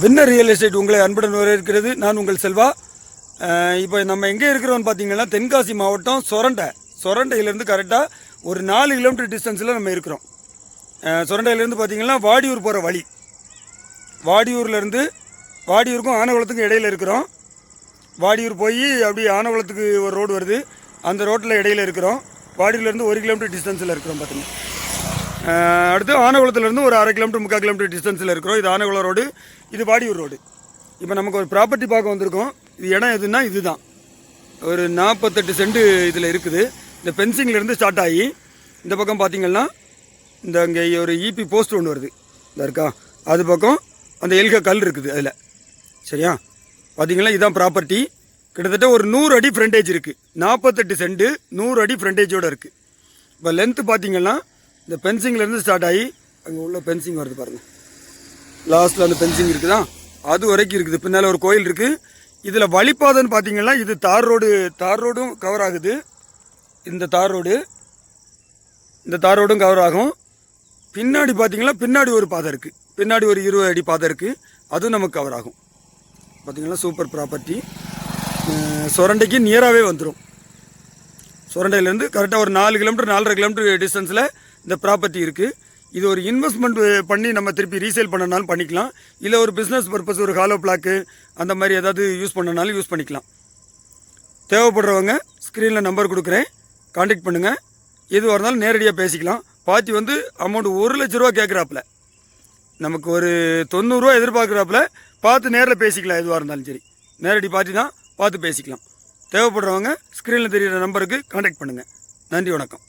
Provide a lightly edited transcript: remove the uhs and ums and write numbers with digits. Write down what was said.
Winner real estate உங்களை அன்புடன் வரவேற்கிறது. நான் உங்கள் செல்வா. இப்போ நம்ம எங்கே இருக்கிறோம்னு பார்த்தீங்கன்னா தென்காசி மாவட்டம் சொரண்டையிலேருந்து கரெக்டாக ஒரு 4 கிலோமீட்டர் டிஸ்டன்ஸில் நம்ம இருக்கிறோம். சொரண்டையிலேருந்து பார்த்தீங்கன்னா வாடியூர் போகிற வழி, வாடியூருக்கும் ஆனகுளத்துக்கும் இடையில் இருக்கிறோம். வாடியூர் போய் அப்படியே ஆனகுளத்துக்கு ஒரு ரோடு வருது, அந்த ரோட்டில் இடையில் இருக்கிறோம். வாடியூர்லேருந்து 1 கிலோமீட்டர் டிஸ்டன்ஸில் இருக்கிறோம் பார்த்தீங்கன்னா. அடுத்து ஆனகுளத்துலேருந்து ஒரு 1/2 கிலோமீட்டர் 3/4 கிலோமீட்டர் டிஸ்டன்ஸில் இருக்கிறோம். இது ஆனகுளம் ரோடு, இது வாடியூர் ரோடு. இப்போ நமக்கு ஒரு ப்ராப்பர்ட்டி பார்க்க வந்திருக்கோம். இது இடம் எதுன்னா இதுதான், ஒரு 48 சென்ட் இதில் இருக்குது. இந்த பென்சிங்லேருந்து ஸ்டார்ட் ஆகி இந்த பக்கம் பார்த்திங்கன்னா இந்த அங்கே ஒரு இபி போஸ்ட் ஒன்று வருது, இந்த இருக்கா, அது பக்கம் அந்த எல்க கல் இருக்குது அதில். சரியா, பார்த்திங்கன்னா இதுதான் ப்ராப்பர்ட்டி. கிட்டத்தட்ட ஒரு 100 அடி ஃப்ரண்டேஜ் இருக்குது. 48 சென்ட் 100 அடி ஃப்ரண்டேஜோடு இருக்குது. இப்போ லென்த்து பார்த்திங்கன்னா இந்த பென்சிங்லேருந்து ஸ்டார்ட் ஆகி அங்கே உள்ள பென்சிங் வருது பாருங்கள், லாஸ்ட்டில் அந்த பென்சிங் இருக்குதா, அது வரைக்கும் இருக்குது. பின்னால் ஒரு கோயில் இருக்குது. இதில் வழிபாதைன்னு பார்த்தீங்கன்னா இது தார் ரோடும் கவர் ஆகுது. இந்த தார் ரோடும் கவர் ஆகும். பின்னாடி பார்த்தீங்கன்னா பின்னாடி ஒரு பாதை இருக்குது, பின்னாடி ஒரு 20 அடி பாதை இருக்குது, அதுவும் நமக்கு கவர் ஆகும். பார்த்திங்கன்னா சூப்பர் ப்ராப்பர்ட்டி. சொரண்டைக்கு நியராகவே வந்துடும். சொரண்டையிலேருந்து கரெக்டாக ஒரு 4 கிலோமீட்டர் 4.5 கிலோமீட்டர் டிஸ்டன்ஸில் இந்த ப்ராப்பர்ட்டி இருக்குது. இது ஒரு இன்வெஸ்ட்மெண்ட் பண்ணி நம்ம திருப்பி ரீசேல் பண்ணனாலும் பண்ணிக்கலாம், இல்லை ஒரு பிஸ்னஸ் பர்பஸ், ஒரு ஹாலோ பிளாக்கு அந்த மாதிரி ஏதாவது யூஸ் பண்ணனாலும் யூஸ் பண்ணிக்கலாம். தேவைப்படுறவங்க ஸ்க்ரீனில் நம்பர் கொடுக்குறேன், கான்டாக்ட் பண்ணுங்கள். எதுவாக இருந்தாலும் நேரடியாக பேசிக்கலாம். பாத்தி வந்து அமௌண்ட் 1 லட்ச ரூபா கேட்குறாப்புல, நமக்கு ஒரு 90 ரூபா எதிர்பார்க்குறாப்புல. பார்த்து நேரில் பேசிக்கலாம், எதுவாக இருந்தாலும் சரி. நேரடி பாத்தி தான், பார்த்து பேசிக்கலாம். தேவைப்படுறவங்க ஸ்க்ரீனில் தெரிகிற நம்பருக்கு கான்டாக்ட் பண்ணுங்கள். நன்றி, வணக்கம்.